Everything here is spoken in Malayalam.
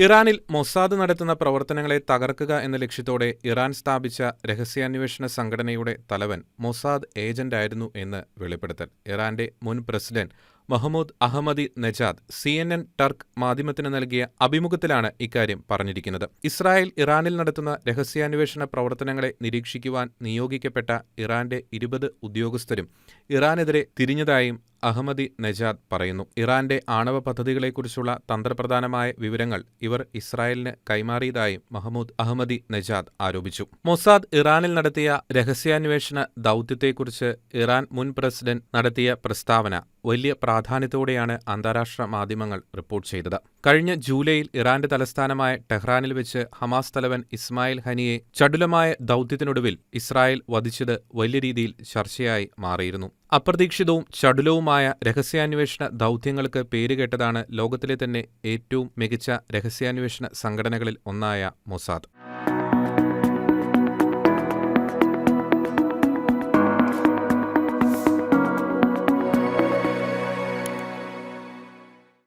ഇറാനിൽ മൊസാദ് നടത്തുന്ന പ്രവർത്തനങ്ങളെ തകർക്കുക എന്ന ലക്ഷ്യത്തോടെ ഇറാൻ സ്ഥാപിച്ച രഹസ്യാന്വേഷണ സംഘടനയുടെ തലവൻ മൊസാദ് ഏജന്റായിരുന്നു എന്ന് വെളിപ്പെടുത്തൽ. ഇറാന്റെ മുൻ president Mahmoud Ahmadi Nejad CNN ടർക്ക് മാധ്യമത്തിന് നൽകിയ അഭിമുഖത്തിലാണ് ഇക്കാര്യം പറഞ്ഞിരിക്കുന്നത്. ഇസ്രായേൽ ഇറാനിൽ നടത്തുന്ന രഹസ്യാന്വേഷണ പ്രവർത്തനങ്ങളെ നിരീക്ഷിക്കുവാൻ നിയോഗിക്കപ്പെട്ട ഇറാന്റെ 20 ഉദ്യോഗസ്ഥരും ഇറാനെതിരെ തിരിഞ്ഞതായും അഹമ്മദി നെജാദ് പറയുന്നു. ഇറാന്റെ ആണവ പദ്ധതികളെക്കുറിച്ചുള്ള തന്ത്രപ്രധാനമായ വിവരങ്ങൾ ഇവർ ഇസ്രായേലിന് കൈമാറിയതായും മഹ്മൂദ് അഹമ്മദി നെജാദ് ആരോപിച്ചു. മൊസാദ് ഇറാനിൽ നടത്തിയ രഹസ്യാന്വേഷണ ദൗത്യത്തെക്കുറിച്ച് ഇറാൻ മുൻ പ്രസിഡന്റ് നടത്തിയ പ്രസ്താവന വലിയ പ്രാധാന്യത്തോടെയാണ് അന്താരാഷ്ട്ര മാധ്യമങ്ങൾ റിപ്പോർട്ട് ചെയ്തത്. കഴിഞ്ഞ ജൂലൈയിൽ ഇറാന്റെ തലസ്ഥാനമായ ടെഹ്റാനിൽ വെച്ച് ഹമാസ് തലവൻ ഇസ്മായിൽ ഹനിയെ ചടുലമായ ദൗത്യത്തിനൊടുവിൽ ഇസ്രായേൽ വധിച്ചത് വലിയ രീതിയിൽ ചർച്ചയായി മാറിയിരുന്നു. അപ്രതീക്ഷിതവും ചടുലവുമായ രഹസ്യാന്വേഷണ ദൗത്യങ്ങൾക്ക് പേരുകേട്ടതാണ് ലോകത്തിലെ തന്നെ ഏറ്റവും മികച്ച രഹസ്യാന്വേഷണ സംഘടനകളിൽ ഒന്നായ മൊസാദ്.